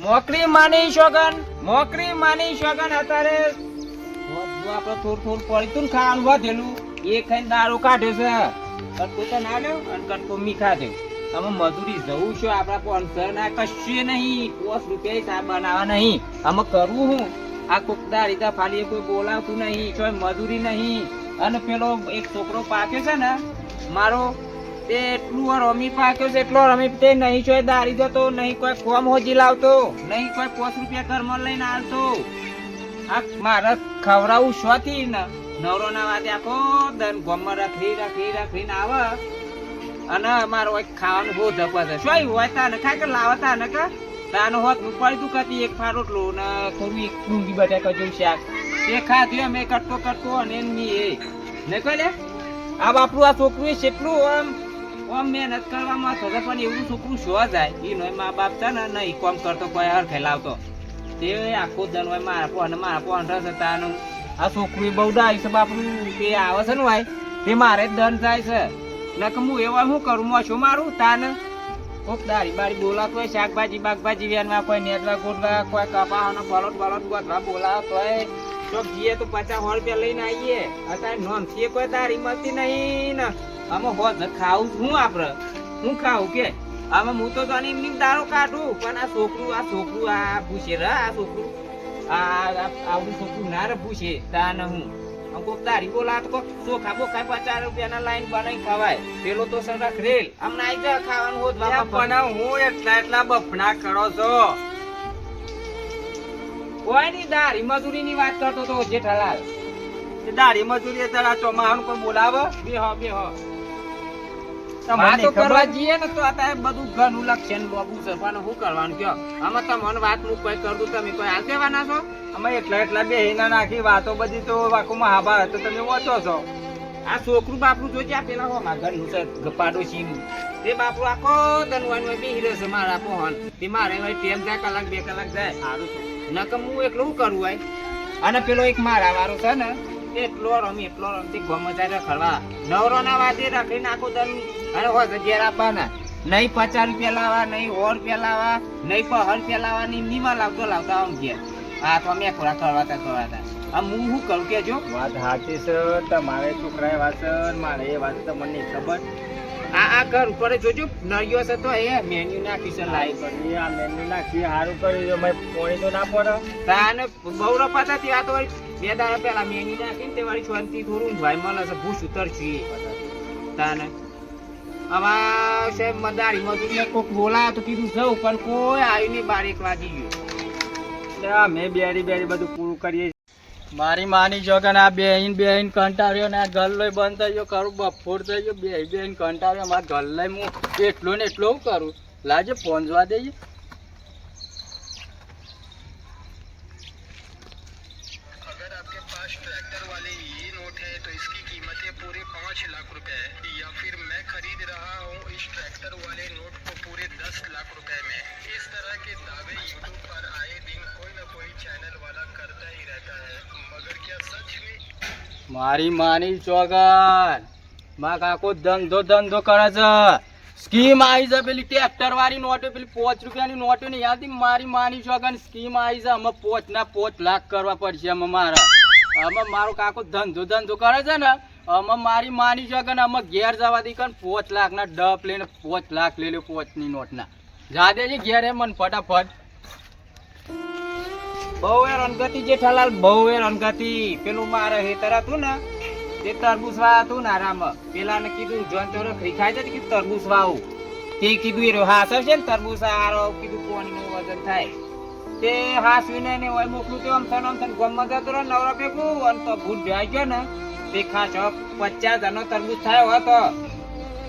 મોકરી માની શોગન અત્યારે આપડે થોડું પડી તું ખાવાનું વધેલું એ ખાઈને દારૂ કાઢ્યો છે કટકો તો ના લ્યો અને કટકો મી ખાધ્યો અમે મજૂરી જવું છું આપડા પોનસર ના કશું નહીં 5 રૂપિયા સાહેબ બનાવવા નહીં અમે કરવું હું આ કોકદારી તા ફાલી કોઈ બોલાવતું નહીં કોઈ મજૂરી નહીં અને પેલો એક છોકરો પાક્યો છે ને મારો તે એટલું રમી પાક્યો છે એટલો રમી તે નહીં કોઈ દારી જતો નહીં કોઈ કોમ હોજી લાવતો નહીં કોઈ 5 રૂપિયા ઘરમાં લઈને આવતો આ મારે ખવડાવું શોથી ને નવરો ના વાતે આખો દન ગોમમાં રાખીને આવે અને મારો એક ખાવાનું બહુ ધપા છે શું હોય તાને ખાય કે લાવતા ને કે તાનો હોત પડી તું કતી એક ફાર રોટલો ને થોડું એક ડુંગળી બટાકા જેવું શાક તે ખાધું અમે કટકો અને એમની એ ને કહે લે આ બાપરું આ છોકરું કેટલું આમ મહેનત કરવામાં થશે પણ એવું છોકરું શું જાય એ નો મા બાપ છે ને નહીં કોમ કરતો કોઈ હર ખેલાવતો તે આખો દન હોય મારા પોન રસ તાનું આ છોકરું બહુ ડાય છે બાપરું તે આવે છે ને ભાઈ તે મારે જ દંડ થાય છે નક હું એવા શું કરું મોશું મારું તાને કોક દારી બારી બોલાતો હોય શાકભાજી વેનમાં કોઈ નેટવા ગોઠવા કોઈ કપાવાનો બળદ ગોઠવા બોલાવતો હોય ચોક જઈએ તો 50 રૂપિયા લઈને આવીએ અત્યારે નોંધીએ કોઈ દારી મળતી નહીં ને અમે હોત ખાવું હું આપડે હું ખાવું કે આમાં હું તો જાણી એમની દારો કાઢું પણ આ છોકરું આ પૂછે રે આ છોકરું આવડું છોકરું ના રે પૂછે તાને હું કોક દારી બોલા તો ચોખા બોખા 50 રૂપિયાના લાઈન બનાવી ખવાય પેલો તો સરખ રેલ અમને આઈ જા ખાવાનું હોત બાપા હું એટલા બફના કરો છો કોઈ ની દારી મજૂરી ની વાત કરતો તો જેઠાલાલ દારી મજૂરી તારા ચોમાહાનું કોઈ બોલાવે બેહો તો કરવા જઈએ ને તો આ બધું ઘરનું લક્ષણ લોબુ છે પણ શું કરવાનું કયો આમાં તમને વાત હું કોઈ કરું તમે કોઈ હાલ દેવાના છો અમે એટલા બેહીના નાખી વાતો બધી તો આખું મહાભારત તમે વાંચો છો આ છોકરું બાપરું જોજે આ પેલા હોમાં ઘરનું છે પાડોશી તે બાપરું આખો દનવાન બેહી રહેશે મારા પોહન તે મારે ટેમ જાય કલાક 2 કલાક જાય સારું નકમ હું એકલું કરું હોય અને પેલો એક મારા વાળો છે ને એટલો રમતી ગમચારે ખરવા નવરો ના વાદે રાખીને આખું દન અને હોય ઘેર આપવાના નહીં 50 રૂપિયા લાવવા નહીં 100 રૂપિયા લાવવા નહીં 100 રૂપિયા લાવવા નીમાં લાવતા આમ ઘેર હા તો અમે ખોરાક કરવાતા આમ હું શું કરું કેજો વાત સાચી છે તમારે છોકરાએ વાત મારે એ વાત તો મને ખબર આ ઘર ઉપર જોજો નળિયો છે તો એ મેન્યુ નાખી છે લાઈ કરી આ મેન્યુ નાખી સારું કર્યું મેં પોણી તો ના પડે તાને બહુ રપાતા ત્યાં તો 2 દાડા પહેલા મેન્યુ નાખીને તે વાળી શાંતિ થોડું ભાઈ મળે છે ભૂસ ઉતરશું તાને આવા સાહેબ મદારી મજૂરી કોક બોલા તો કીધું જવું પણ કોઈ આવ્યું નહીં 12 વાગી ગયો મેં બેરી બધું પૂરું કરીએ મારી માની જોગન આ બેહીન કંટાળ્યો ને આ ઘર લઈ બંધ થઈ ગયો કરું બફોર થઈ ગયો બેહીન કંટાળ્યો મારા ઘર લઈ હું એટલું ને એટલું કરું લાજે પહોંચવા દઈએ अगर आपके पास ट्रैक्टर वाले ये नोट है तो इसकी कीमत है पूरे 5 लाख रुपए या फिर मैं खरीद रहा हूँ इस ट्रैक्टर वाले नोट को पूरे 10 लाख रुपए में इस तरह के दावे यूट्यूब पर आए दिन कोई न कोई चैनल वाला करता ही रहता है मगर क्या सच में મારી માની ચોગન માં કાકો ધંધો કરે છે સ્કીમ આવી છે પેલી ટ્રેક્ટર વાળી નોટો પેલી 5 રૂપિયાની નોટો નહીં આવતી મારી માની ચોગન સ્કીમ આવી છે અમે 5 લાખ કરવા પડશે અમે મારા અમે મારો કાકો ધંધો કરે છે ને અમે મારી માની ચોગન અમે ઘેર જવા દી કન 5 લાખના ડપ લઈને 5 લાખ લઈ લે 5 ની નોટના જા દેજે ઘેરે મન ફટાફટ બહુ એ રણગતિ જેઠાલાલ બહુ એ રણગતિ પેલું મારે હેતર હતું ને તે તરબૂચ વાળા હતું ને આરામ પેલા ને કીધું જોન ચોરો ખાય છે કીધું તરબૂચ વાવું તે કીધું એ હાસ છે ને તરબૂચ આરો કીધું કોની નું વજન થાય તે હાસવીને ને હોય મોકલું તો આમ થન ગમમાં જતો રહ્યો નવરા ભેગું અને તો ભૂલ ભેઈ ગયો ને તે ખાસ 50 જણનો તરબૂચ થયો હતો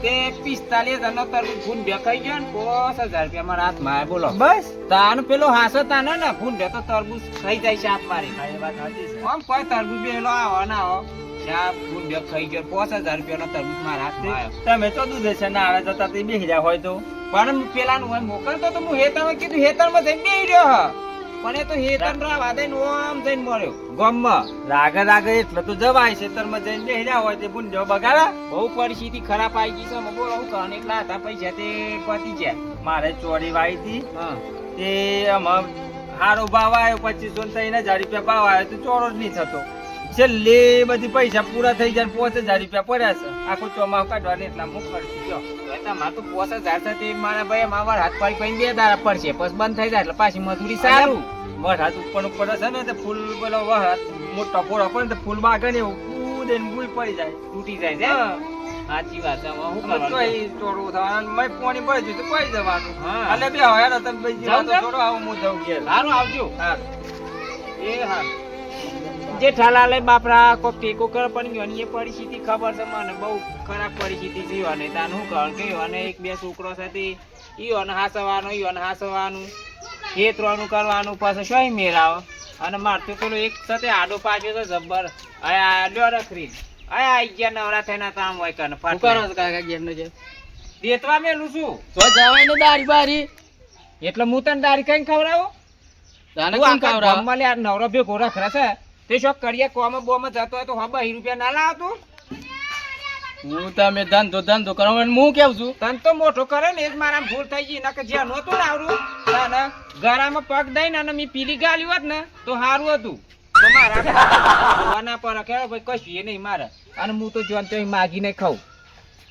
તે 45 જણનો તરબૂચ ભૂલ ભેખાઈ ગયો ને 5000 રૂપિયા મારા હાથમાં બોલો બસ તાનો પેલો હાસો તાનો ને ભૂલ ભે તો તરબૂચ ખાઈ જાય છે હાથ મારી એ વાત સાચી છે આમ કોઈ તરબૂચ બેલો આવો ના આવો ત્યાં ભૂલ ભે ખાઈ ગયો 5000 રૂપિયાનો તરબૂચ મારા હાથમાં આવ્યો તમે તો દૂધ છે ને આવે જતા તે બેહી રહ્યા હોય તો પણ પેલાનું હોય મોકલતો તો હું હેતરમાં કીધું હેતરમાં જઈને બેહી રહ્યો પણ એ તો હેતર રાવા દઈને ઓમ જઈને મળ્યો ગમમાં રાગે એટલે તો જવાય ખેતરમાં જઈને બેહી રહ્યા હોય તે ભૂંડ્યો બગાડા બહુ પરિસ્થિતિ ખરાબ આવી ગઈ છે બોલો હું કહે એટલા હતા પૈસા તે પતી ગયા મારે ચોરી વાઈ હતી તે આમાં સારો ભાવ આવ્યો 2500 ને 3000 રૂપિયા ભાવ આવ્યો તો ચોરો જ નહીં થતો. છેલ્લે બધી પૈસા પૂરા થઈ જાય 5000 રૂપિયા પડ્યા છે. આખું ચોમાસું કાઢવાની એટલા હું કરશું જો. તમારે તો 5000 છે તે મારા ભાઈ મારા હાથ પાડી પૈન 2 દાડા પડશે પછી બંધ થઈ જાય એટલે પાછી મજૂરી સારું. વરસાદ ઉપર છે ને તે ફૂલ પેલો વરસાદ મોટો ફોડો પડે ને ફૂલ વાગે ને એવું કૂદે ને બુલ પડી જાય. તૂટી જાય છે. સાચી વાત છે. હવે શું તો કરવાનું? એ ચોરું થવાનું મેં પાણી પડી ગયું તો પડી જવાનું. હા. એટલે બે હોય ને તમે બીજી જાઉં વાતો છે? છોડો, આવું હું જાઉં ઘેર. સારું આવજો. હા. એ હા જેઠાલાલે બાપરા કોક ટેકો કર પણ એની પરિસ્થિતિ ખબર છે મને બહુ ખરાબ પરિસ્થિતિ છે અને તાનું કારણ કે અને એક બે છોકરો છે તે ઈઓને હાસવાનું ઈઓને હાસવાનું ખેતરોનું કરવાનું પછી શું મેળાવ અને મારતું પેલું એક સાથે આડો પાછો છે જબ્બર આ લ્યો રખરી આઈ ગયા નવરા થઈને કામ હોય કને શું કરો છો કાકા ઘેર ને છે? દેતવા મેલું છું તો જવાય ને દારી બારી. એટલે હું તને દારી કઈ ખવડાવું તાને તું કેમ આખા ખવડાવો? ગામમાં લે આ નવરો ભેગો રખડે છે તે શું કરીએ કોમ બોમ જતો હોય તો હા 20 રૂપિયા ના લાવતું હું તમે ધંધો કરો અને હું કેવું છું તન તો મોટો કરે ને એ જ મારા ભૂલ થઈ ગઈ નકર જે નહોતું ને આવડું તાને ગળામાં પગ દઈને અને મેં પીલી ગાલ્યું હોત ને તો સારું હતું તો મારા પર ખેડો ભાઈ કશું એ નહીં મારે અને હું તો જોન તો માગીને ખાઉં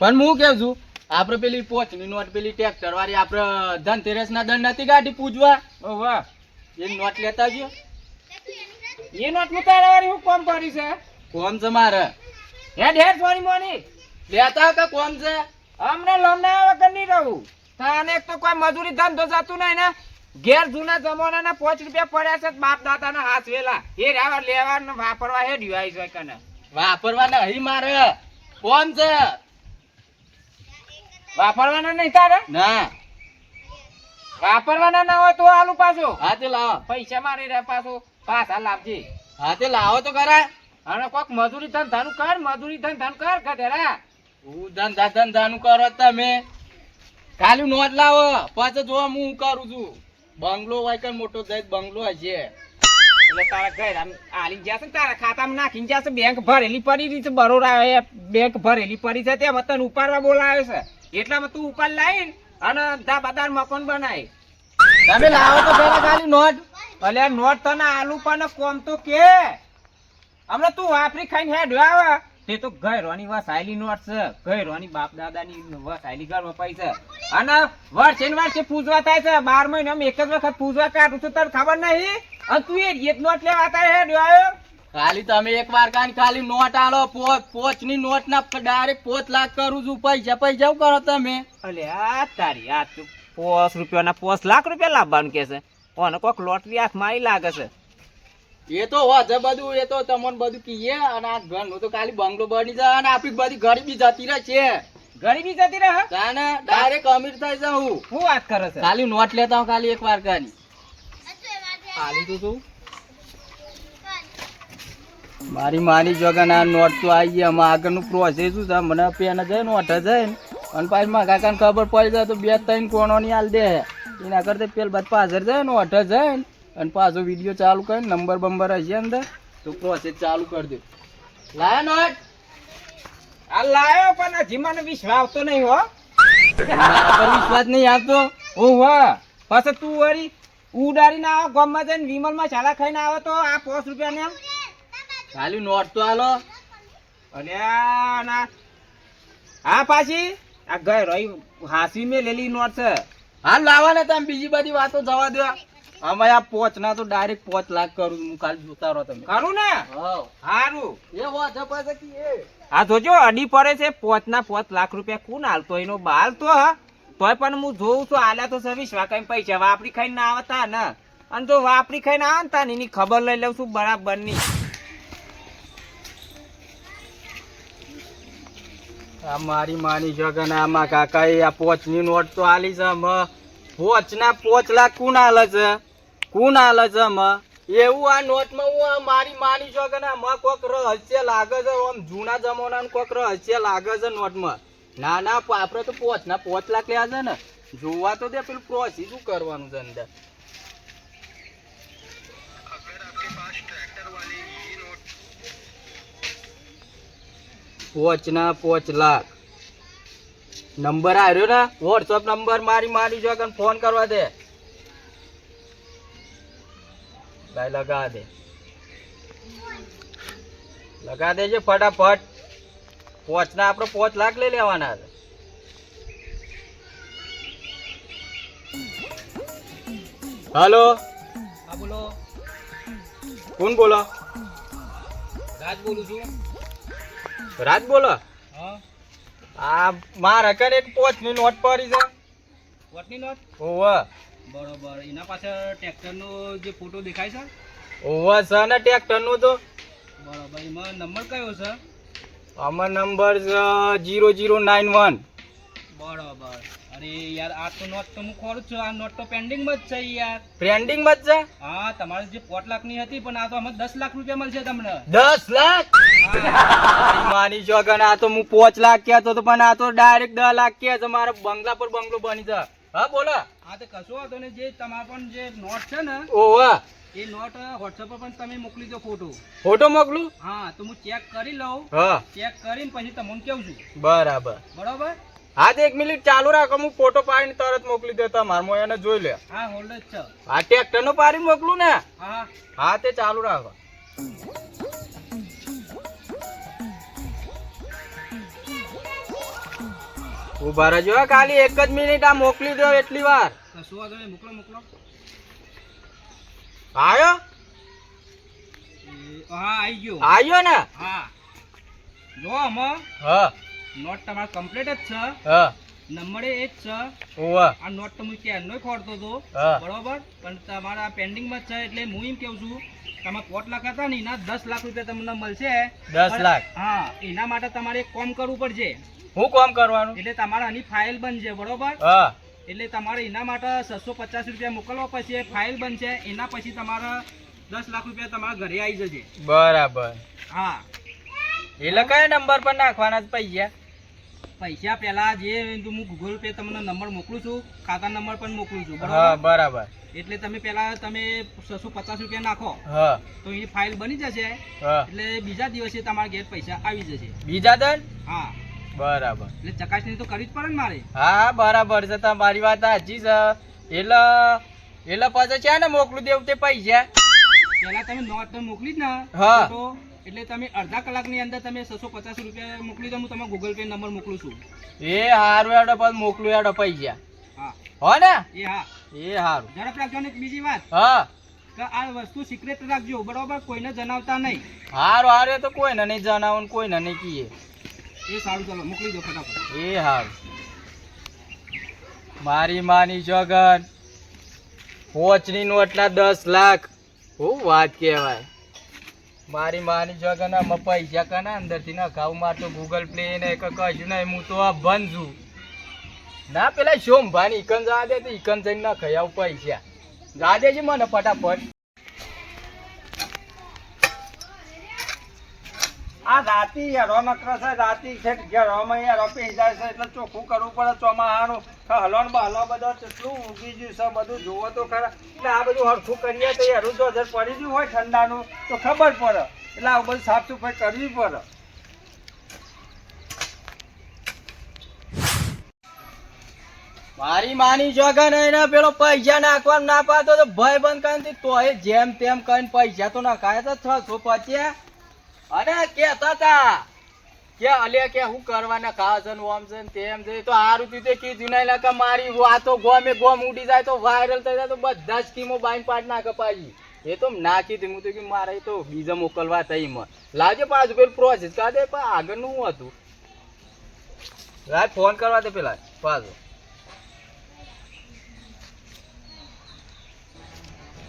પણ હું કેવું છું આપણે પેલી પોચની નોટ પેલી ટ્રેક્ટર વાળી આપણે ધનતેરસ ના દંડ નથી ગાડી પૂજવા ઓ વાહ એ નોટ લેતા આવજો. એ નોટ માં તારા વાળી હું કોમ કરી છે કોમ છે મારે હેડ હેડ સોની મોની લેતા આવ કે કોમ છે. અમને લમના વગર નહીં રહું તાને એક તો કોઈ મજૂરી ધંધો જતું નહીં ને ઘેર જૂના જમાનાના 5 રૂપિયા પડ્યા છે બાપ દાદાના હાથ વેલા એ રહેવા લેવા ને વાપરવા હેડ્યું આવી છે કને વાપરવાના અહીં મારે કોમ છે વાપરવાના નહીં તારે ના. વાપરવાના ના હોય તો આલુ પાછો હા તે લાવો. પૈસા મારી રહ્યા પાછો પાછા લાવજે હા તે લાવો તો ખરા. અને કોક મજૂરી ધંધાનું કર મજૂરી ધંધાનું કર ગધેડા હું ધંધાનું કરો તમે ખાલી નોટ લાવો પાછો જો હું કરું છું. બંગલો હોય કે મોટો દઈ બંગલો હશે. એટલે તારા ઘર આમ આલી જશે ને તારા ખાતામાં નાખીને જશે બેંક ભરેલી પડી રહી છે બરોડા બેંક ભરેલી પડી છે તેમાં તને ઉપાડવા બોલાવે છે એટલામાં તું ઉપાડ લાવીને અને ધાબાદાર મકાન બનાય તમે લાવો તો ખરા ખાલી નોટ. અલ્યા નોટ તને આલુ પણ કોમ તો કે હમણાં તું વાપરી ખાઈને હેડ આવે તે તો ગયરોની વસાયેલી નોટ છે ગયરોની બાપ દાદાની વસાયેલી ઘરમાં પૈસા અને વર્ષે ને વર્ષે પૂજવા થાય છે 12 મહિનામાં એક જ વખત પૂજવા કાઢું છું તને ખબર નહીં અને તું એક નોટ લેવા તારે હેડ આવ્યો ખાલી તમે એક વાર કાન ખાલી નોટ આલો પોચ ની નોટ ના ડાયરેક્ટ 5 લાખ કરું છું. પૈસા શું કરો તમે? અલ્યા તારી આ તું 5 રૂપિયાના 5 લાખ રૂપિયા લાવવાનું કે છે ઓને કોક લોટરી હાથમાં આવી લાગે છે એ તો હોજે બધું એ તો તમને બધું કીએ અને આ ઘરનું તો ખાલી બંગલો બની જાય અને આપણી બધી ગરીબી જતી રહે છે. ગરીબી જતી રહે તાને ડાયરેક્ટ અમીર થઈ જાઉં. શું વાત કરે છે ખાલી નોટ લેતા હું ખાલી એક વાર કાની ખાલી તો છું મારી માની જગન આ નોટ તો આવી ગયા આમાં આગળનું પ્રોસેસ શું છે મને પેન જાય નોટ જાય ને અને પાછી મારા કાકાને ખબર પડી જાય તો 2-3 કોણોની હાલ દે એના કરતા પેલ બાદ પાછળ જાય ને નોટ જાય ને અને પાછો વિડીયો ચાલુ કરીને નંબર બંબર હશે અંદર તો પ્રોસેસ ચાલુ કરી દે. લાયા નોટ આ લાયો પણ હજી મને વિશ્વાસ આવતો નહીં હો મારા પર વિશ્વાસ નહીં આવતો. ઓહો પછી તું વળી ઉડાડીને આવો ગામમાં જઈને વિમલમાં ચાલા ખાઈને આવો તો આ 5 રૂપિયા ને ખાલી નોટ તો હાલો. અલ્યા ના હા પાછી આ ગઈ રહી હાસી મેં લેલી નોટ છે હાલ લાવા ને તમે બીજી બધી વાતો જવા દો. અમે આ 5 ના તો ડાયરેક્ટ 5 લાખ કરું હું ખાલી જોતા રહો તમે. ખરું ને હા સારું એ હોજે પછી એ આ જોજો અડી પડે છે 5 લાખ રૂપિયા કોણ હાલતો એનો બાલ તો હા તોય પણ હું જોઉં છું આલ્યા તો સર્વિસ વાકઈ પૈસા વાપરી ખાઈને ના આવતા ને અને જો વાપરી ખાઈને આવે ને તા એની ખબર લઈ લઉં છું બરાબર ની આ મારી માની જગન આમાં કાકા એ આ 5 ની નોટ તો આલી છે મ 5 ના 5 લાખ કોણ હાલે છે એવું આ નોટ માં હું આ મારી માની જગન આમાં કોક રહસ્ય લાગે છે આમ જૂના જમાનાનું કોક રહસ્ય લાગે છે નોટ માં. ના આપણે તો 5 ના 5 લાખ લેવા છે ને જોવા તો દે પેલું પ્રોસેસ શું કરવાનું છે અંદર. अगर आपके पास ट्रैक्टर वाले ये नोट 5 ના 5 લાખ નંબર આવ્યો ને વોટ્સઅપ નંબર મારી મારી જગન ફોન કરવા દે. લાય લગા દેજે ફટાફટ. 5 ના આપણે 5 લાખ લઈ લેવાના છે. હાલો, હા બોલો, કોણ બોલો? રાજ બોલું છું. રાજ બોલો? હા, આ મારા કને એક 5 ની નોટ પડી છે. વોટની નોટ? ઓવે બરોબર. એના પાછળ ટ્રેક્ટરનો જે ફોટો દેખાય છે? ઓવે છે ને ટ્રેક્ટર નું તો. બરોબર. એમાં નંબર કયો છે? આમાં નંબર છે 0091. બરોબર. અરે યાર, આ તો નોટ તો હું ખોરું જ છું. આ નોટ તો પેન્ડિંગમાં જ છે યાર. ટ્રેન્ડિંગ માં જ છે. હા, તમારે જે 5 લાખની હતી, પણ આ તો અમે 10 લાખ રૂપિયા મળશે તમને. 10 લાખ? માની છો કે આ તો હું 5 લાખ કહેતો હતો, પણ આ તો ડાયરેક્ટ 10 લાખ કહે છે. મારા બંગલા પર બંગલો બની છે. હા બોલો. હા, તો કશો વાંધો નહીં. જે તમારા પણ જે નોટ છે ને, ઓવે એ નોટ વોટ્સએપ પર પણ તમે મોકલી દો ફોટો. ફોટો મોકલું? હા, તો હું ચેક કરી લઉં. હા ચેક કરીને પછી તમને કેવું છું. બરાબર. બરોબર. હા, તો 1 મિનિટ ચાલુ રાખો. હું ફોટો પાડીને તરત મોકલી દે. તમારે એને જોઈ લે. હા, હોલ્ડ જ છે. આ ટ્રેક્ટર નો પાડી મોકલું ને? હા. હા, તે ચાલુ રાખો. ઉભા રહેજો હો, ખાલી 1 જ મિનિટ. આ મોકલી દો એટલી વાર. કશો વાંધો નહીં. મોકલો મોકલો. આયો? હા, આવી ગયો. આયો ને? હા, જો આમાં હા નોટ તમારે કમ્પ્લીટ જ છે. હા નંબરે એ જ છે. ઓવે આ નોટ તો હું ક્યારનો ખોરતો હતો. હા. બરોબર. પણ તમારા પેન્ડિંગમાં જ છે, એટલે હું એમ કેવું છું, તમે 5 લાખ હતા ને, એના 10 લાખ રૂપિયા તમને મળશે. 10 લાખ? હા, એના માટે તમારે એક કામ કરવું પડશે. હું કામ કરવાનું? એટલે તમારે આની ફાઇલ બનશે. બરોબર. હા એટલે તમારે એના માટે 650 રૂપિયા મોકલવા પછી ફાઇલ બનશે. એના પછી તમારા 10 લાખ રૂપિયા તમારા ઘરે આવી જશે. બરાબર. હા. એટલે કયા નંબર પર નાખવાના છે પૈસા? પૈસા પેલા જે હું ગૂગલ પે તમને નંબર મોકલું છું, ખાતા નંબર પણ મોકલું છું. હા બરોબર. બરાબર. એટલે તમે પેલા તમે 650 રૂપિયા નાખો હા તો એની ફાઇલ બની જશે. હા. એટલે બીજા દિવસે તમારા ઘેર પૈસા આવી જશે. બીજા દન? હા, બરાબર. એટલે ચકાસણી તો કરવી જ પડે ને મારે. હા બરાબર છે. તમારી વાત સાચી છે. એટલે પછી છે ને મોકલું દેવું તે પૈસા? પેલા તમે નોટ મોકલી જ ને હા. ફોટો, એટલે તમે અડધા કલાકની અંદર તમે 650 રૂપિયા મોકલી દો. હું તમારો ગૂગલ પે નંબર મોકલું છું. એ હારું હેડો, પછી મોકલું હેડો પૈસા. હા. હો ને? એ હા, એ હારું. ઝડપ રાખજો. ને એક બીજી વાત હા કે આ વસ્તુ સિક્રેટ રાખજો. બરોબર. કોઈને જણાવતા નહીં. હારું હારું. એ તો કોઈને નહીં જણાવું, કોઈને નહીં કહીએ. એ સારું, ચાલો મોકલી દો ફટાફટ. એ હારું. મારી માની જોગન 5 ની નોટના 10 લાખ. હું વાત કહેવાય. મારી માની જોગન આમાં પૈસા કના અંદરથી ના ખાવું. મારે તો ગૂગલ પ્લે ને કશું નહીં. હું તો આ બંધ છું. ના પેલા સોમભાની ઈકન જવા દે, તો ઈકન જઈને ના ખાઈ આવું પૈસા. જા દેજે મને ફટાફટ. આ રાતી હેરો નકરો છે. રાતી છે ઘેરોમાં હેરો પી જાય છે, એટલે ચોખ્ખું કરવું પડે. ચોમાહાનું હલોન બહલો બધો કેટલું ઉગી ગયું છે. બધું જુઓ તો ખરા. એટલે આ બધું હરખું કરીએ તો હેરું જો પડી ગયું હોય ઠંડાનું તો ખબર પડે. એટલે આ બધું સાફ સફાઈ કરવી પડે. મારી માની જોગન એને પેલો પૈસા નાખવાનું ના પાડતો તો ભય બંધ કરીને તોય જેમ તેમ કઈને પૈસા તો નાખાય તો 650. અને કેતા તા કે અલે કે હું કરવાના ખાસ છે ને ઓમ છે ને તેમ છે. તો હારું તું તે કીધું નહીં લે કે મારી વાતો ગોમે ગોમ ઉડી જાય તો વાયરલ થઈ જાય તો બધા જ સ્કીમો બાઈન પાડ નાખે પાછી. એ તો નાખી હતી. હું તો કે મારે તો બીજા મોકલવા થઈ માં લાવજે પાછું પેલું પ્રોસેસ કરી દે. પણ આગળનું શું હતું? રાત ફોન કરવા દે પેલા પાછું.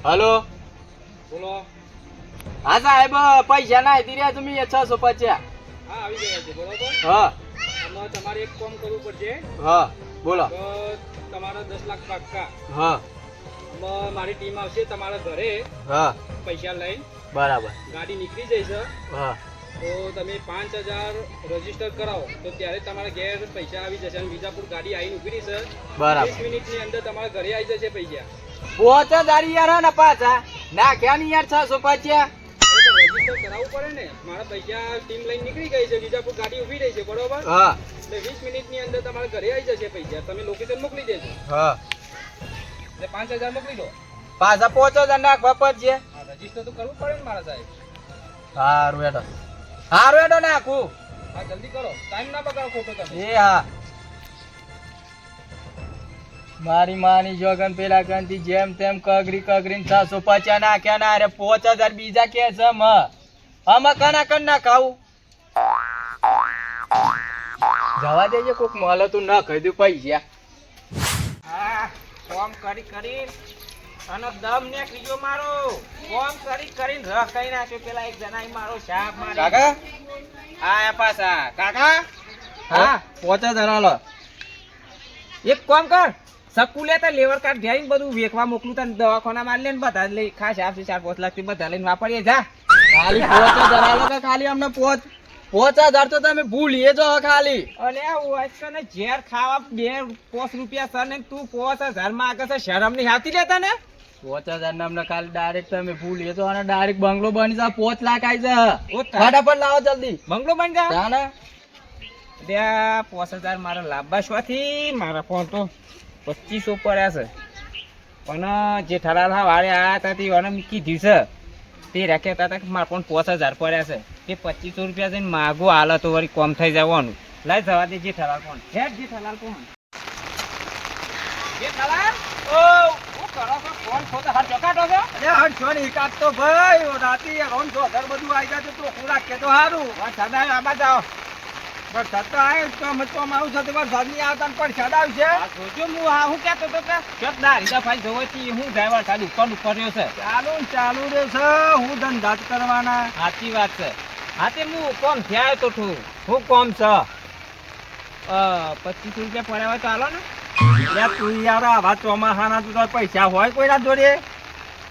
હલો. બોલો. હા સાહેબ, પૈસા ના હતી રહ્યા તમે 650. હા, આવી ગયા છે. બરોબર. હા આમાં તમારે એક કામ કરવું પડશે. હા બોલો. તો તમારા 10 લાખ પાક્કા. હા આમાં મારી ટીમ આવશે તમારા ઘરે હા પૈસા લઈ. બરાબર. ગાડી નીકળી જાય છે. હા તો તમે 5000 રજીસ્ટર કરાવો તો ત્યારે તમારા ઘેર પૈસા આવી જશે. અને વિજાપુર ગાડી આવીને ઉભી રહી છે. બરાબર. 20 મિનિટની અંદર તમારા ઘરે આવી જશે પૈસા. પોતે દારી યાર ને પાછા નાખ્યા ની યાર 650. રજીસ્ટર કરાવવું પડે ને. મારા પૈસા ટીમ લઈને નીકળી ગઈ છે. વિજાપુર ગાડી ઉભી રહી છે. બરોબર. હા એટલે 20 મિનિટની અંદર તમારા ઘરે આવી જશે પૈસા. તમે લોકેશન મોકલી દેજો. હા એટલે 5000 મોકલી દો. પાછા 5000 નાખવા પડશે. હા, રજીસ્ટર તો કરવું પડે ને મારા સાહેબ. હારું હેડો નાખું. હા જલ્દી કરો, ટાઈમ ના બગાડો ખોટો તમે. એ હા મારી માની જોગન પેલા કંતી જેમ તેમ કગરીને 650 નાખ્યા ના અરે 5000 બીજા કે છે આમાં કના કન ના ખાવું જવા દેજે કોક મળે તું ના કહી દઉં પૈસા હા કોમ કરી અને દમ નીકળી ગયો મારો. કોમ કરીને રખાઈ નાખ્યો. પેલા એક જણાએ મારો શાપ મારી. કાકા આયા પાછા. કાકા હા 5000 હાલો એક કામ કર, સકુ લેતા લેવર કાર્ડ ભેરીને બધું વેચવા મોકલું તને દવાખાના માં લઈને બધા લઈ ખાસ આપશે 4-5 લાખ થી બધા લઈને વાપરીએ જા. ખાલી 5000 હાલો કે ખાલી અમને 5000 તો તમે ભૂલીએ જો ખાલી. અલે વાસને ઝેર ખાવા 2-5 રૂપિયા સર ને તું 5000 માં આગળ શરમ નહીં આવતી લેતા ને. 5000 ના અમને ખાલી ડાયરેક્ટ તમે ભૂલીએ તો અને ડાયરેક્ટ બંગલો બની જા 5 લાખ આવી જા. ઓ ફટાફટ લાવો જલ્દી. બંગલો બની જા. જાને ત્યાં 5000 મારા લાંબા શોથી મારા ફોન તો 2500 પડ્યા છે. પણ જે ઠરાલ હા વાળે આયા હતા તે એને મેં કીધું છે તે રાખ્યા હતા કે મારા ફોન 5000 પડ્યા છે. તે 2500 રૂપિયા જઈને માગો હાલ તો વળી કોમ થઈ જવાનું. લાઈ જવા દે જે ઠરાલ ફોન હેડ જે ઠરાલ ફોન જે ઠરાલ. ઓ હું કરો છો ફોન ખોદો હાથ ચોકાટો છો. અરે હરશો ને એકાદ તો ભાઈ રાતી રોન જો ઘર બધું આવી જાય તો ચોખ્ખું રાખે તો સારું. વરસાદ આવ્યો આબા જાઓ. વરસાદ તો આવે તો મચવામાં આવું છે તો વરસાદ નહીં આવતા ને વરસાદ આવશે. આ જોજો હું આ હું કહેતો હતો કે ચોકદાર હિસાબ જોવાથી હું ડ્રાઈવર સાહેબ ઉપર રહ્યો છે. ચાલુ રહેશે હું ધંધા જ કરવાના. સાચી વાત છે. હા તે હું કોમ થયા તો છું. હું કોમ છે 2500 રૂપિયા પડ્યા હોય તો હાલો ને. યાર તું યાર આવા ચોમાસાના તો પૈસા હોય કોઈના જોડે?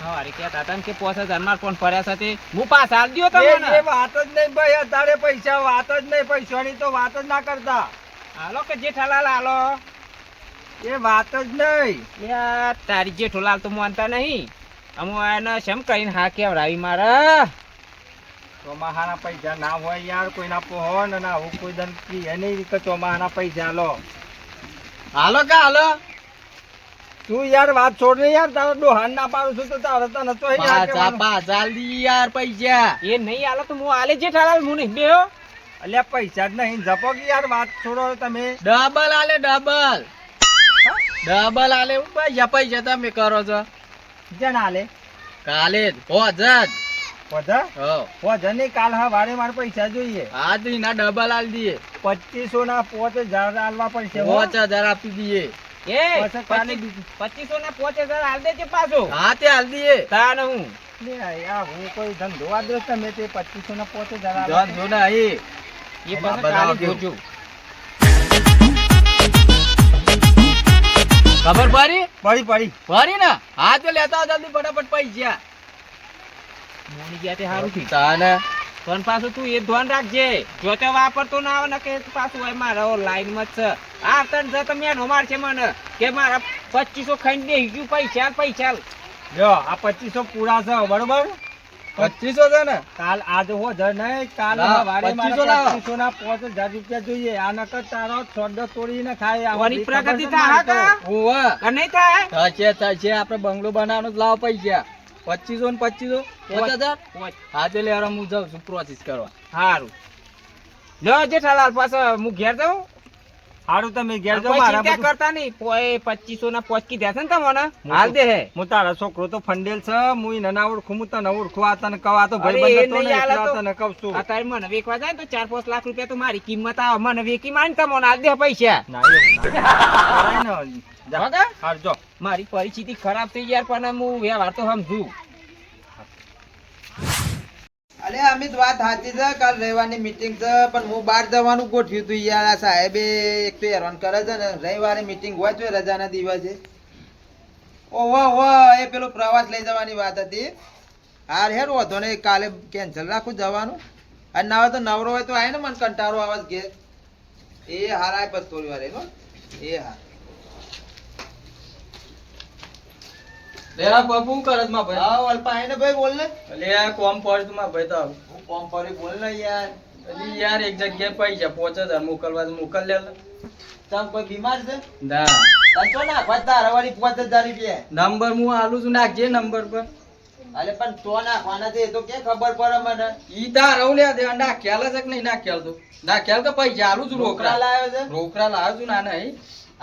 હા અરે કહેતા હતા ને કે 5000 માર ફોન પડ્યા છે તે હું પાછા હાલ દ્યો એ તમને. વાત જ નહીં ભાઈ અત્યારે પૈસા વાત જ નહીં પૈસાની તો વાત જ ના કરતા. હાલો કે જેઠાલાલ હાલો. એ વાત જ નહીં. યાર તારી જેઠોલાલ તો માનતા નહીં. અમુ એને શેમ કહીને હા કેવડાવી મારા. ચોમાસાના પૈસા ના હોય યાર કોઈના પોહો ને ના હું કોઈ દન પીએ નહીં કે ચોમાસાના પૈસા લો. હાલો કે હાલો તું યાર વાત છોડ ને યાર તારો ડોહાન ના પાડું છું તો તારે તને તો પાછા જલ્દી યાર પૈસા એ નહીં હાલો તો હું હાલે જેઠાલાલ હું નહીં બેહો. અલ્યા પૈસા જ નહીં જપો કે યાર વાત છોડો તમે. ડબલ આલે ડબલ આલે પૈસા તમે કરો છો જણ હાલે કાલે જ હોજર વધા હો વધા નહીં કાલ હા વારે મારે પૈસા જોઈએ. હા તો એના ડબલ આલી દઈએ 2500 ના 5000 આલવા પડશે. 5000 આપી દઈએ. એ પછી કાલે 2500 ના 5000 હાલ દેજે પાછો. હા તે આલી દઈએ. તાન હું લે યાર હું કોઈ ધંધો આદરો તમે તે 2500 ના 5000 જોન જો ને એ એ પાછો કાલે જોજો. ખબર પડી પડી ને હા તો લેતા આવો જલ્દી ફટાફટ પૈસા. મોની ગયા તે હારું થયું. તાને પણ પાછું તું એ ધ્યાન રાખજે જો તે વાપરતો ના આવે ને કે પાછું હોય મારા લાઈન માં જ છે. આ તને જો તમે એનો મારશે મને કે મારા 2500 ખાઈને દે ગયું પૈસા. જો આ 2500 પૂરા છે બરોબર. 2500 છે ને કાલ આજ હો જ નહીં કાલ લાવો, વારે મારે 2500 લાવો. 2500 ના 5000 રૂપિયા જોઈએ. આ નકર તારો છોડો તોડીને ખાય. આ વળી બધી ખબર પ્રગતિ છે થાય મારે તો. હા ઓવા કા નહીં થાય. થશે આપણે બંગલો બનાવવાનો જ લાવો પૈસા 2500 ને 2500 5000 હા તો લે હું જાઉં છું પ્રોસેસ કરવા. હારું લો જેઠાલાલ પાછો હું ઘેર જાઉં. હારું તમે ઘેર જાઓ. કોઈ મારા ચિંતા બધું- કરતા નહીં. 2500 ના 5 કીધા છે ને તમને હાલ દે હે. હું તારા છોકરો તો ફંડેલ છે હું ઈને ના ઓળખું હું તને ઓળખું. આ તને કહું આ તો અરે ભાઈ એ બંધ નહીં હાલે તો. તને કહું છું. અત્યારે મને વેચવા જાય ને તો 4-5 લાખ રૂપિયા તો મારી કિંમત આવે. મને વેચી માન તમને હાલ દે પૈસા. ના એવું ના. કરાય ને. જા. વગર? હાર જો મારી પરિસ્થિતિ ખરાબ થઈ યાર પણ હું વ્યવહાર તો સમજુ. અલે અમિત વાત સાચી છે કાલ રવિવારની મીટિંગ છે પણ હું બહાર જવાનું ગોઠવ્યું હતું યાર. આ સાહેબે એક તો હેરાન કરે છે ને રવિવારે મીટિંગ હોય તો રજાના દિવસે. ઓહો એ પેલો પ્રવાસ લઈ જવાની વાત હતી. હાર હેર વાંધો ને કાલે કેન્સલ રાખું જવાનું. અને ના હોય તો નવરો હોય તો આય ને મને કંટાળો આવે છે ઘેર. એ હાર આય બસ થોડી વાર એ હાર. લેરા પપ્પુ કરત માં ભાઈ હા અલ્પા આય ને ભાઈ બોલ ને. અલે આ કોમ પડતું માં ભાઈ તો હું કોમ કરી બોલ ને યાર. અલી યાર એક જગ્યાએ પૈસા 5000 મોકલવા તો મોકલ લે. તમ કોઈ બીમાર છે? ના તને તો નાખવા તારા વાળી 5000 રૂપિયા. નંબર હું આલું છું નાખજે નંબર પર. અરે પણ તો નાખવાના છે એ તો કે ખબર પડે મને. ઈ તાર રહું લે દે ના ખ્યાલ છે કે નહીં ના ખ્યાલ તો ના ખ્યાલ કે પૈસા આલું છું રોકડા રોકડા લાવ્યો છે. રોકડા લાવ્યો છું ના નહીં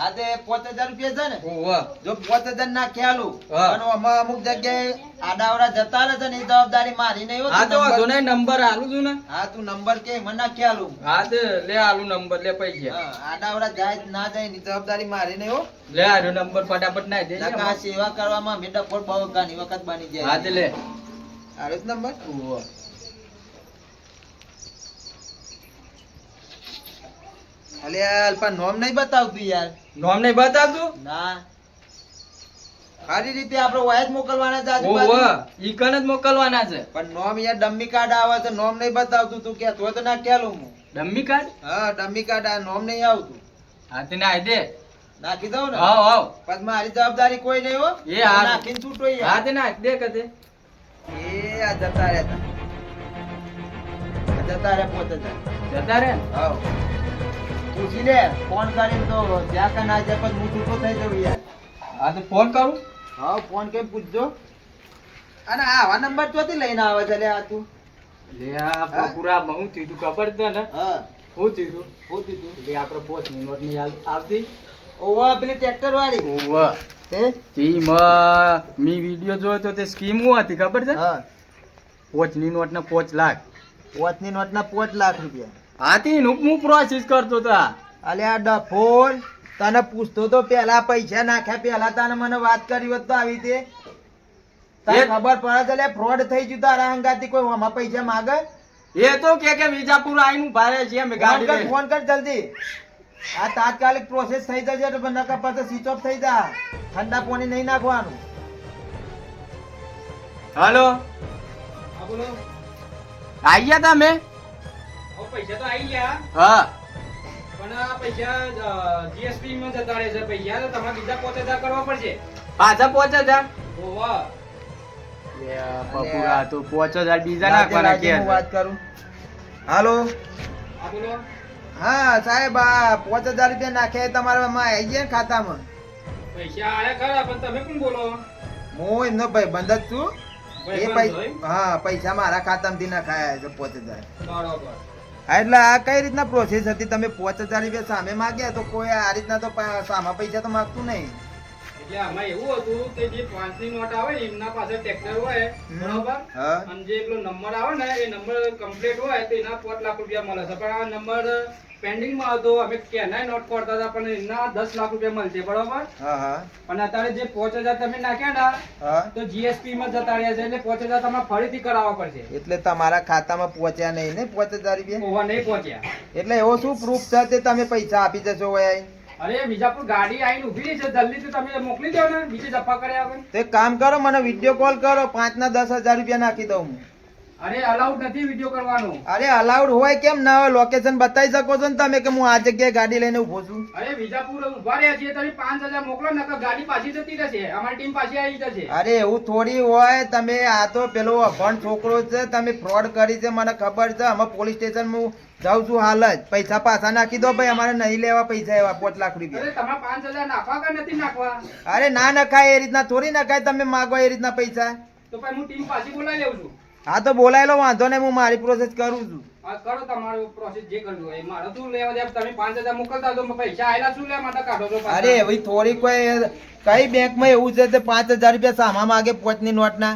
આ તે 5000 રૂપિયા છે ને. ઓવા જો 5000 ના ખ્યાલું હા. પણ આમાં અમુક જગ્યાએ આડાવડા જતા રહે છે ને એ જવાબદારી મારી નહીં હોતી. હા તો વાંધો નંબર- નહીં નંબર આલું છું ને હા તું નંબર કે મને ના ખ્યાલું. હા તે લે આલું નંબર લે પૈસા હા, આડાવડા જાય ના જાય એની જવાબદારી મારી નહીં હો. લે આલ્યો નંબર ફટાફટ નાખી દે નકર આ સેવા કરવામાં અમે ડફોડ બહુ ઘણી વખત બની જાય. હા તે લે આવ્યો જ નંબર. ઓવા અલે અલ્પા નોમ નહીં બતાવતું યાર. નોમ નહીં બતાવતું ના સારી રીતે આપણે વાય જ મોકલવાના છે આજુબાજુ. ઓવા ઈ કણ જ મોકલવાના છે પણ નોમ યાર ડમ્મી કાર્ડ આવે છે નોમ નહીં બતાવતું તું કે તો ના ખ્યાલું હું. ડમ્મી કાર્ડ હા ડમ્મી કાર્ડ આ નોમ નહીં આવતું. હા તે નાખી દે નાખી દઉં ને. હાવ હાવ પછી મારી જવાબદારી કોઈ નહીં હો. એ હારું. નાખીને છૂટો યાર. હા તે નાખી દે કદે એ આ જતા રહેતા. આ જતા રહે પોતે જ. જતા રે હાવ. પૂછી લે ફોન કરીને તો જ્યાં કે ના જાય પછી હું છૂટો થઈ જાઉં યાર. હા તો ફોન કરું હા ફોન કરીને પૂછજો. અને આવા નંબર ચોથી લઈને આવે છે લે આ તું. લે આ બકુરા હું થયું તું ખબર છે ને હા હું થયું તું શું કીધું? એટલે આપણે 5 મિનિટ ની આવતી ઓવા પેલી ટ્રેક્ટર વાળી. ઓવા તે તેમાં મી વિડિયો જોયો તો તે સ્કીમ હું હતી ખબર છે હા 5 ની નોટ ના 5 લાખ પોચની નોટના 5 લાખ રૂપિયા. હાથી નું હું પ્રોસેસ કરતો તો અલે આ ડફોલ તને પૂછતો તો પેલા પૈસા નાખ્યા પેલા તને મને વાત કરી હોત તો આવી તે તને એ- ખબર પડે છે લે ફ્રોડ થઈ ગયું તારા હંગાથી કોઈ આમાં પૈસા માંગે. એ તો કે વિજાપુર આઈનું ભારે છે અમે ગાડી લઈને. ફોન કર જલ્દી. આ તાત્કાલિક પ્રોસેસ થઈ જશે તો નકર પછી સ્વિચ ઓફ થઈ જા. ઠંડા પાણી નહીં નાખવાનું. હાલો હા બોલો આઈ ગયા તમે પૈસા તો આવી ગયા હા પણ આ પૈસા જીએસટી માં જતા રહે છે પૈસા તો તમારે બીજા 5000 કરવા પડશે. પાછા 5000 ઓવા પપુરા તો 5000 બીજા રાજે નાખવાના રાજે કે હું વાત કરું. હાલો હા બોલો હા સાહેબ આ 5000 રૂપિયા નાખ્યા તમારા આવી ગયા ને ખાતામાં. પૈસા આયા ખરા પણ તમે કોણ બોલો? હું એમનો ભાઈબંધ જ છું. એ ભાઈબંધ હોય? હા પૈસા મારા ખાતામાંથી નખાયા છે 5000. બરોબર. હા, એટલે આ કઈ રીતના પ્રોસેસ હતી તમે 5000 રૂપિયા સામે માંગ્યા તો કોઈ આ રીતના તો સામા પૈસા તો માંગતું નહીં. એટલે આમાં એવું હતું કે જે 5 ની નોટ આવે ને એમના પાસે ટ્રેક્ટર હોય બરોબર હા અને જે પેલો નંબર આવે ને એ નંબર કમ્પ્લીટ હોય તો એના 5 લાખ રૂપિયા મળે છે પણ આ નંબર પેન્ડિંગ માં હતો અમે કેનાય નોટ કરતા હતા પણ એના 10 લાખ રૂપિયા મળશે બરોબર હા હા પણ અત્યારે જે 5000 તમે નાખ્યા ને હા તો જીએસટી માં જતા રહ્યા છે એટલે 5000 તમારે ફરીથી કરાવવા પડશે. એટલે તમારા ખાતામાં પહોંચ્યા નહીં ને 5000 રૂપિયા. ઓવા નહીં પહોંચ્યા. એટલે એવો શું પ્રૂફ છે તે તમે પૈસા આપી જશો વયા? અરે બીજાપુર ગાડી આવીને ઊભી રહી છે જલ્દી થી તમે મોકલી દો ને બીજી જફા કર્યા વગર. તો એક કામ કરો મને વિડીયો કોલ કરો 5 ના 10,000 રૂપિયા નાખી દઉં હું. અરે અલાઉડ નથી વિડીયો કરવાનો. અરે અલાઉડ હોય કેમ ના હોય લોકેશન બતાવી શકો છો ને તમે કે હું આ જગ્યાએ ગાડી લઈને ઉભો છું. અરે બીજાપુર ઉભા રહ્યા છીએ તમે 5000 મોકલો નકર ગાડી પાછી જતી રહેશે અમારી ટીમ પાછી આવી જશે. અરે એવું થોડી હોય તમે આ તો પેલો અભણ છોકરો છે તમે ફ્રોડ કરી છે મને ખબર છે અમે પોલીસ સ્ટેશન હું જાઉં છું હાલ જ પૈસા પાછા નાખી દો ભાઈ અમારે નહીં લેવા પૈસા એવા 5 લાખ અરે રૂપિયા. તમારે 5000 નાખવા કે નથી નાખવા? અરે ના નખાય એ રીતના થોડી નખાય તમે માગો એ રીતના પૈસા. તો પછી હું ટીમ પાછી બોલાવી લઉં છું. હા તો બોલાય લો વાંધો નહીં હું મારી પ્રોસેસ કરું છું. આ કરો તમારો પ્રોસેસ જે કરવું હોય મારે શું લેવા દે તમે 5000 મોકલતા તો પૈસા આયેલા શું લેવા માટે કાઢો છો પાછા? અરે એવી થોડી કોઈ કઈ બેંકમાં એવું છે તે 5000 રૂપિયા સામા માગે 5 ની નોટના.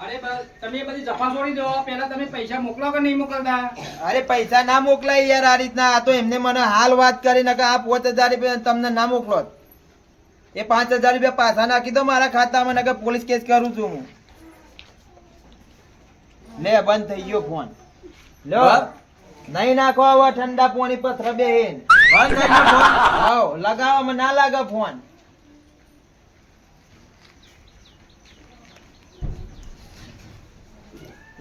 અરે તમે એ બધી જફા છોડી દો પહેલા તમે પૈસા મોકલો કે નહીં મોકલતા? અરે પૈસા ના મોકલાય યાર આ રીતના આ તો એમને મને હાલ વાત કરીને કે આ 5000 રૂપિયા તમને ના મોકલો એ 5000 રૂપિયા પાછા નાખી દો મારા ખાતામાં નકર પોલીસ કેસ કરું છું હું. લે બંધ થઈ ગયો ફોન. લો નહીં નાખો હવે ઠંડા પાણી પથરા બેહીન. બંધ થઈ ગયો ફોન. હાવ લગાવવામાં ના લાગે ફોન.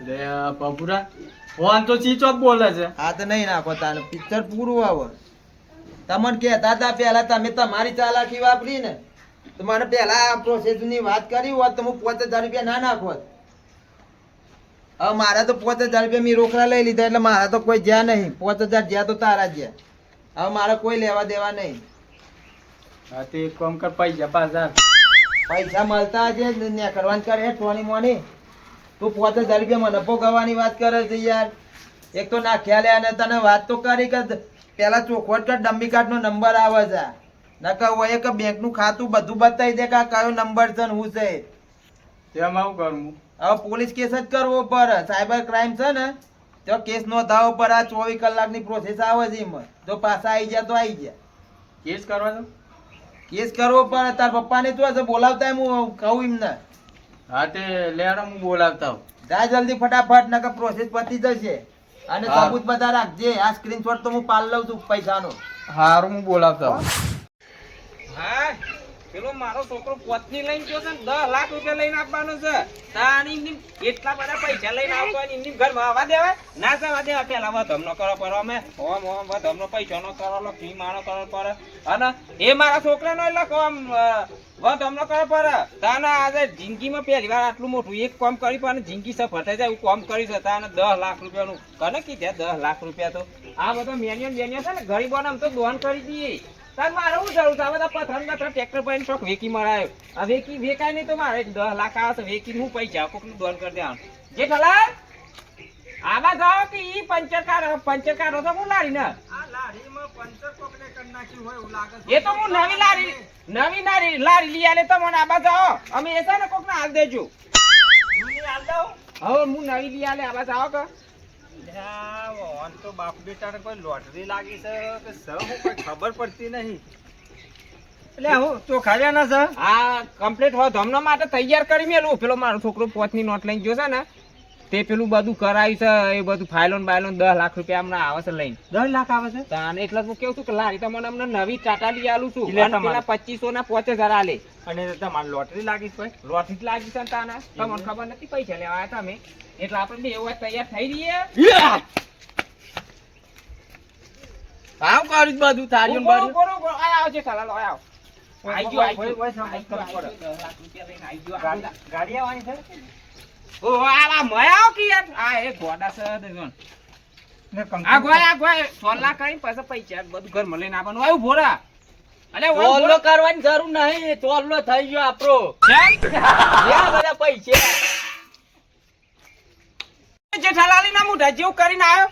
લે પપુરા ફોન તો સ્વિચ ઓફ બોલે છે. આ તો નહીં નાખો તાને પિક્ચર પૂરું આવે. તમને કહેતા હતા પહેલા તમે તમારી ચાલાકી વાપરી ને તો મને પહેલા આ પ્રોસેસ ની વાત કરી હોત તો હું 5000 રૂપિયા ના નાખોત. હવે મારા તો 5000 રૂપિયા મેં રોકડા લઈ લીધા એટલે મારા તો કોઈ જ્યાં નહીં 5000 જ્યાં તો તારા જ્યાં. હવે મારે કોઈ લેવા દેવા નહીં. હા તે એક કામ કર પૈસા પાછા પૈસા મળતા છે ને કરવાનું કરે ટોની મોની તું 5000 રૂપિયા મને નફો કરવાની વાત કરે છે યાર. એક તો ના ખ્યાલ અને તને વાત તો કરી કે પેલા ચોખવટ કર ડમ્મી કાર્ડ નો નંબર આવે છે નકર હોય કે બેંક નું ખાતું બધું બતાવી દે કે આ કયો નંબર છે ને હું છે. તેમાં શું કરું? હવે પોલીસ કેસ જ કરવો પડે. સાયબર ક્રાઇમ છે ને તો કેસ નોંધાવો પડે. આ 24 કલાકની પ્રોસેસ આવે છે એમાં. જો પાછા આવી ગયા તો આવી ગયા. કેસ કરવાનો? કેસ કરવો પડે. તાર પપ્પાને તો હશે બોલાવતા એમ હું કહું એમને. હા તે લેડો હું બોલાવતા હું. જા જલ્દી ફટાફટ નકર પ્રોસેસ પતી જશે. અને હા. સબૂત બધા રાખજે. આ સ્ક્રીનશોટ તો હું પાલ લઉં છું પૈસાનો. હારું હું બોલાવતા હું. હા પેલો મારો છોકરો પોતની લઈને ગયો છે ને 10 લાખ રૂપિયા લઈને આપવાનો છે તાની એમની એટલા બધા પૈસા લઈને આવતો હોય ને એમની ઘરમાં આવવા દેવાય ના જવા દેવાય. પેલા વધમનો કરો પડે અમે ઓમ વધમનો પૈસાનો કરો ફી માનો કરો પડે અને એ મારા છોકરાનો એટલે આમ વધમનો કરો પડે તાના આજે જિંદગીમાં પહેલી વાર આટલું મોટું એક કામ કરી પણ જિંદગી સફળ થઈ જાય એવું કામ કરી છે તાને 10 લાખ રૂપિયાનું કને કીધે 10 લાખ રૂપિયા તો આ બધો મેન્યુઅલ છે ને ગરીબોને આમ તો દોન કરી દઈએ. તાર મારે શું જરૂર છે? આ બધા પથ્થર ટ્રેક્ટર પર શોખ વેકી મરાયો. આ વેકી વેકાય નહીં તો મારે 10 લાખ આવે છે વેકી હું પૈસા કોકનું દોન કરી દેવાનું. જે ઠલા આવા જાઓ કે ઈ પંચર કાઢો તો હું લારી ને આ લારીમાં પંચર કોકને કરી નાખ્યું હોય એવું લાગે છે. એ તો હું નવી લારી લઈ આલે તો મને આબા જાઓ અમે એ છે ને કોક ને હાલ દેજો. જૂની હાલ દઉં? હવે હું નવી લઈ આલે આબા જાઓ કે લ્યા, ઓન તો બાપ બેટાને કોઈ લોટરી લાગી છે કે શું હું કોઈ ખબર પડતી નહીં. એટલે હું ચોખાવ્યા ના છે આ કમ્પ્લીટ હોય ધમનો માટે તૈયાર કરી મેલું. પેલો મારો છોકરો 5 ની નોટ લઈને ગયો છે ને તે પેલું બધું કરાયું છે એ બધું ફાઇલોન બાયલોન 10 લાખ રૂપિયા હમણાં આવે છે લઈને. 10 લાખ આવે છે. તાને એટલે જ હું કેવું છું કે લારી તમને અમને નવી ટાટા લઈ આલું છું. એટલે અને પેલા 2500 ના 5000 આલે અને તમારે લોટરી લાગી છે ભાઈ. લોટરી જ લાગી છે ને તાને તમને ખબર નથી પૈસા લેવા આવ્યા તમે એટલે આપણે બે એવા તૈયાર થઈ રહીએ. આવ કરી બધું તારીઓ બારીઓ. આય આવજે સાલા લો આવ. આઈ ગયો આઈ ગયો. ઓય, ઓય, સાંભળ, આઈ ગયો, સાંભળ. 10 લાખ રૂપિયા લઈને આઈ ગયો. ગાડી આવવાની છે ઓ આ મયા કે યાર આ એ ગોડા છે દેજો. ને આ ગોય 100 લાખ કઈ પાછા પૈસા બધું ઘરમાં લઈને આવવાનું આવ્યું ભોરા. અલે તોલો કરવાની જરૂર નહીં. તોલો થઈ ગયો આપણો. જ્યાં બધા પૈસા જેઠાલાલી ના મુઢા જેવું કરીને આવ્યો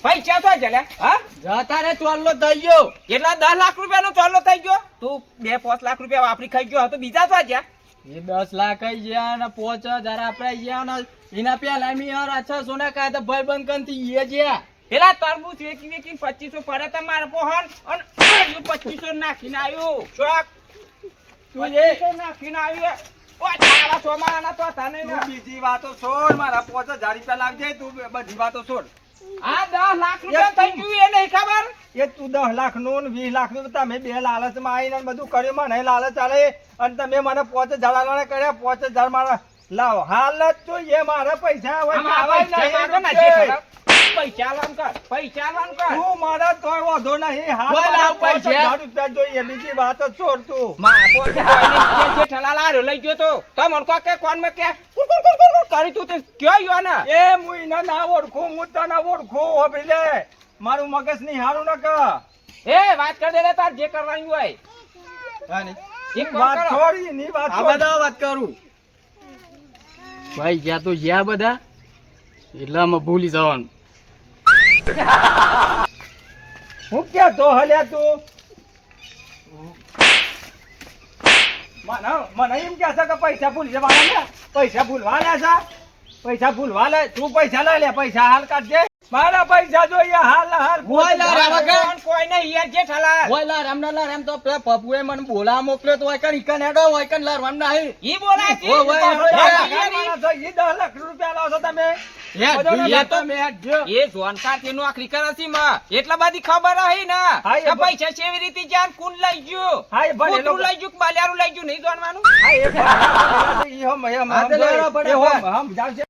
પૈસા તો જલ્યા હા જતા રે તોલો થઈ ગયો. કેટલા 10 લાખ રૂપિયા નો ચોલ્લો થઈ ગયો તું 2-5 લાખ રૂપિયા વાપરી ખાઈ ગયો હતો બીજા તો જ્યાં એ 10 લાખ આઈ ગયા ને 5000 આપણે ગયા ને એના પેલા મી યાર અચ્છા સોના કાય તો ભાઈ બંધ કંતી એ જ્યાં પેલા તરબૂચ વેકી 2500 પડે તો મારે પોહન અને 2500 નાખીને આવ્યો શોક તું એ 2500 નાખીને આવ્યો ઓ તારા સોમાના તો તને તું બીજી વાતો છોડ. મારા 5000 રૂપિયા લાવજે. તું બધી વાતો છોડ. આ 10 લાખ રૂપિયા થઈ ગયું એ નહીં ખબર એ તું 10 લાખ નું 20 લાખ નું તમે બે લાલચમાં આવીને બધું કર્યું. મને લાલચ ચાલે અને તમે મને 5000 કર્યા. 5000 મારા લાવો હાલત તો એ મારા પૈસા હોય આમાં ખાવાય પૈસા નહીં. પૈસા લામ કર પૈસા લામ કર તું મારા તોય વાંધો નહીં. હાલ બોલ મારા આવ પૈસા. 5000 રૂપિયા જોઈએ. બીજી વાતો છોડ તું. જે ઠલાલા હાર્યો લઈ ગયો તો મને કહો કે કોણ મેં કે કુર કુર કુર કુર કુર કરી તું તે ક્યો યો ને એ હું એને ના ઓળખું. હું તને ઓળખું. હોભળી લે. મારું મગજ નહીં હારું ન કર. એ વાત કર દે ને તાર જે કરવાની હોય એક વાત વાત કરો છોડ. એની વાત આ છોડ. બધા વાત કરું ભાઈ જ્યાં તો જ્યાં બધા એટલે આમાં ભૂલી જવાનું. હું ક્યાં તો હલ્યા તું મને એમ કે છે કે પૈસા ભૂલી જવાના ને. પૈસા ભૂલવાના છે. પૈસા ભૂલવા લે. તું પૈસા લઈ લે. પૈસા હાલ કાઢજે. મારા પૈસા જોઈએ હાલ ને હાલ. બોલ લા રાવા કે. કોઈ નહીં યાર જે ઠલા ઓય લા રામના લા રામ તો પેલા પપ્પુએ મને બોલા મોકલ્યો તો ઓય ઈકન હેડો ઓય ઈકન લા રામ નહીં. ઈ બોલાય છે ઓ ભાઈ, એ 10 લાખ રૂપિયા લાવો છો તમે. હેડ જોઈએ તો મે હેડ જો. એ જોનકાર તે નોકરી કરે છે માં એટલા બધી ખબર હઈ ને હા, એ કે પૈસા કેવી રીતે જાન કોણ લઈ ગયો હા, એ ભલે કૂતરું લોકો- લઈ ગયું કે બાલિયારું લઈ ગયું નહીં જાણવાનું હા, એ ભલે. ઈ હમ હા, તો લેવડો ફટાફટ. હમ જાવશે.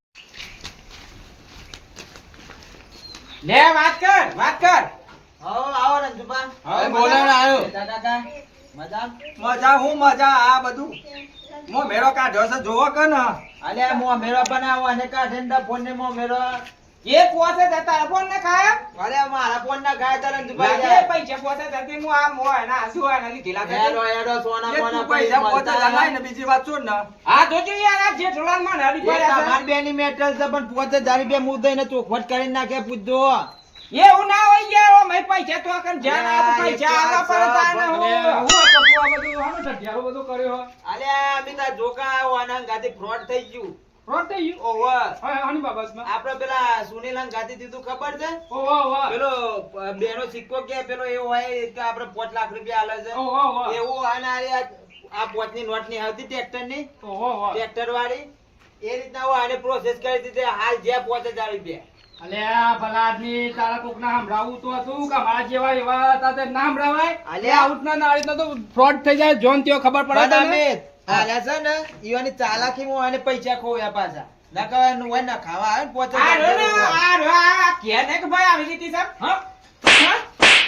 લે વાત કર આવો રંજુબા. હવે બોલાવવાનો આવ્યો. દાદા મજા. મજા હું મજા આ બધું મો મેળો કાઢ્યો છે જોવો કે ને. અલ્યા મો મેરો બનાવો અને કાઢેન્ડા ફોન ને મો મેરો એ પોસે તારા ફોન ના ખાય અરે મારા ફોન ના ગાય તારે રંજુભાઈ લાગે પૈસા પોસે જતી હું આ મોય ના શું આ ના લીધેલા હેડો હેડો સોના એ મોના તું પૈસા મળતા 5000 લાય ને બીજી વાત છોડ ને હા તો જો યાર આ જેઠોલાલ માં નડી એ પડ્યા તમાર બેની મેટલ છે પણ 5000 રૂપિયા મુદ્દો એને ચોખવટ કરીને નાખે પૂછજો છે એવું ના હોય યાર ઓ મેં પૈસા તો કન જાન આ તો પૈસા આલા પર તાને હું અલે અમિતા જોકા આના ગાતી ફ્રોડ થઈ ગયું આપડે પેલા સુનીલાન ગાતી દીધું ખબર છે પેલો બેનો સિક્કો કે પેલો એવો હોય કે આપડે 5 લાખ રૂપિયા આલે છે એવું આના આ 5 ની નોટ ની આવતી ટ્રેક્ટર ની ટ્રેક્ટર વાળી એ રીતના હું આને પ્રોસેસ કરી દીધી હાલ જે 5000 રૂપિયા અલ્યા ભલા આદમી તારા કોક ના સંભળાવું તો હતું કે મારા જેવા એવા હતા તે ના સંભળાવાય અલ્યા આઉટ ના નાળી તો ફ્રોડ થઈ જાય જોન ત્યો ખબર પડે તને બનામે આલ્યા છે ને ઈવાની ચાલાકી માં આને પૈસા ખોયા પાછા ના કહેવાય નું હોય ના ખાવા આવે ને 5000 આ કે ને કે ભાઈ આવી રીતી સાહેબ હા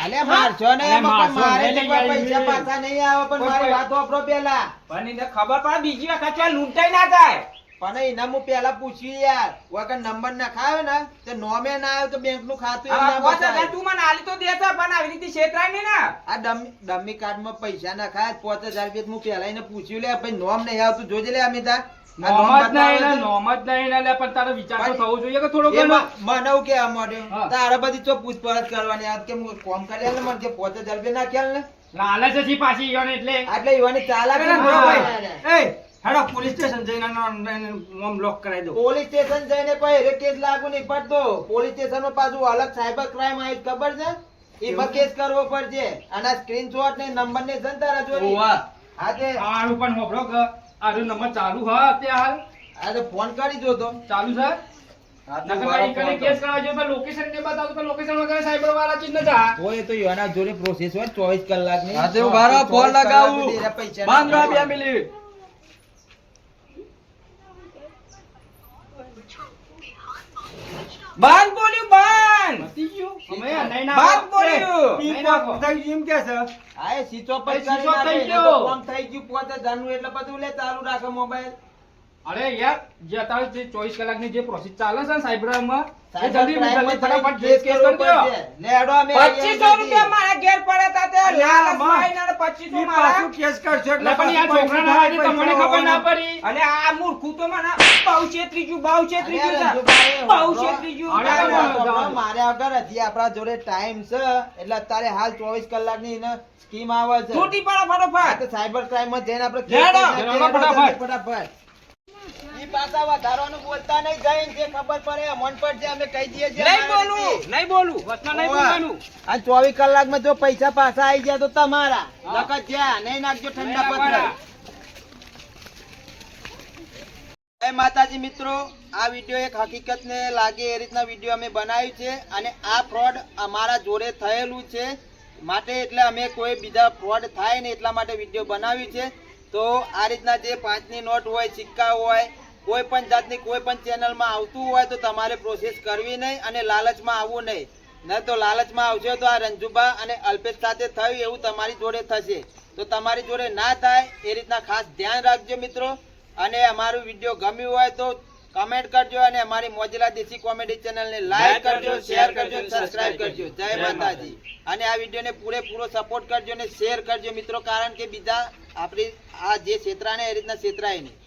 અલ્યા મારજો ને અલ્યા એમાં પણ મારશો મારે નહીં તો કોઈ આવી. પૈસા પાછા નહીં આવે પણ મારી વાત વાપરો પેલા પણ એને ખબર પડે બીજી વખત ચાલ લૂંટાઈ ના થાય પણ એના હું પેલા પૂછ્યું યાર વગર નંબર ના ખાવે ને તે નોમે ના આવ્યો તો બેંક નું ખાતું એમ ના પોતે બતાવે. તું મને આલી તો દેતા પણ આવી રીતે છેતરાય નહીં ને આ ડમી કાર્ડ માં પૈસા ના ખાય 5000 રૂપિયા હું પેલા એને પૂછ્યું લે ભાઈ નોમ નહીં આવતું જોજે લે અમિતા આ નોમ નોમ જ બતાવે નહીં ને છે. નોમ જ નહીં ને લે પણ તારો વિચાર તો પણ- થવો જોઈએ કે થોડો એ ઘણો મને એવું કેવા માંડ્યો હા. તારે બધી ચો પૂછપરછ કરવાની આ કે હું કોમ કરી આલે મને કે 5000 રૂપિયા નાખ્યા ને લાલચ છે પાછી ઈયોને એટલે એટલે ઈવાની ચાલાકી એ માં ભાઈ, એ હેડો પોલીસ સ્ટેશન જઈને મોમ બ્લોક કરાવી દો પોલીસ સ્ટેશન જઈને કોઈ હેરે કેસ લાગુ નહીં પડતો પોલીસ સ્ટેશન માં પાછું અલગ સાયબર ક્રાઇમ આવી ખબર છે એમાં કેસ કરવો પડશે અને સ્ક્રીનશોટ ને નંબર ને છે ને તારા જોડે હા તે આનું પણ હોભળો કે આનો નંબર ચાલુ હા અત્યારે હાલ આ તો ફોન કરી દો તો ચાલુ છે નકર ભાઈ કને કેસ કરવા જો પણ લોકેશન ને બતાવું તો લોકેશન વગર સાયબર વાળા ચીજ ન જા હોય તો એના જોડે પ્રોસેસ હોય 24 કલાક ની હા તે ઉભા રહો, ફોન 24 કલાક લગાવું. સુધી એના પૈસા બાંધ ના રહો 2 મિનિટ બંધ બોલ્યું બંધ પતી ગયું અમે નહીં ના બંધ બોલ્યું નહીં નાખો. થઈ ગયું એમ કે છે હા એ સ્વિચ ઓફ જ એ સ્વિચ કરી ઓફ થઈ નાખે. ગયો. એટલે ફોન થઈ ગયું 5000 નું એટલે બધું લે ચાલુ રાખે મોબાઈલ અરે યાર જે અત્યારે જે 24 કલાકની જે પ્રોસેસ ચાલે છે ને સાયબરમાં એ સાયબર જલ્દી ક્રાઇમમાં ફટાફટ કેસ કેસ કરવો કરી દો પડશે. લે હેડો અમે આવીએ 2500 રૂપિયા મારા ઘેર પડ્યા તા તે લાલચ માં. માં આવીને 2500 ઈ મારા પાછું કેસ કરશે એટલે એટલે પણ યાર પાછું છોકરાના હાથે તમને ખબર ના પડી અને આ મૂર્ખું તો મને બહુ છેતરી ગયું બહુ છેતરી અરે ગયું રંજુભાઈ, બહુ હોભળો. છેતરી ગયું અરે અરે વાહ. હોભળો, મારે આગળ હજી આપણા જોડે ટાઈમ છે એટલે અત્યારે હાલ 24 કલાકની એને સ્કીમ આવે છે છૂટી પડો આ ફટોફટ તો સાયબર ક્રાઇમ માં જઈને આપણે હેડો, કેસ કરી નાખીએ. હેડો, હેડો, ફટાફટ. ફટાફટ ઈ પાછા વધારવાનું બોલતા નહીં જઈને જે ખબર પડે મન પર જે અમે કહી દઈએ છીએ નહીં અમારી બોલું રીતે. નહીં બોલું વચમાં નહીં ઓવા. બોલવાનું આ 24 કલાકમાં જો પૈસા પાછા આવી ગયા તો તમારા હા. નકર જ્યાં નહીં નાખજો ઠંડા નહીં પત્ર નાખવાના. જય માતાજી મિત્રો, આ વિડીયો એક હકીકતને લાગે એ રીતના વિડીયો અમે બનાવ્યું છે અને આ ફ્રોડ અમારા જોડે થયેલું છે માટે એટલે અમે કોઈ બીજા ફ્રોડ થાય ને એટલા માટે વિડીયો બનાવ્યું છે. તો આ રીતના જે 5 ની નોટ હોય, સિક્કા હોય, કોઈ પણ જાતની કોઈ પણ ચેનલમાં આવતું હોય તો તમારે પ્રોસેસ કરવી નહીં અને લાલચમાં આવવું નહીં. ન તો લાલચમાં આવશો તો આ રંજુબા અને અલ્પેશ સાથે થયું એવું તમારી જોડે થશે. તો તમારી જોડે ના થાય એ રીતના ખાસ ધ્યાન રાખજો મિત્રો. અને અમારું વિડીયો ગમ્યું હોય તો કમેન્ટ કરજો અને અમારી મોજીલા દેશી કોમેડી ચેનલને લાઈક કરજો, શેર કરજો, સબસ્ક્રાઇબ કરજો. જય માતાજી. અને આ વિડીયોને પૂરેપૂરો સપોર્ટ કરજો અને શેર કરજો મિત્રો, કારણ કે બીજા આપણી આ જે ક્ષેત્રાને એ રીતના ક્ષેત્રાય નહીં.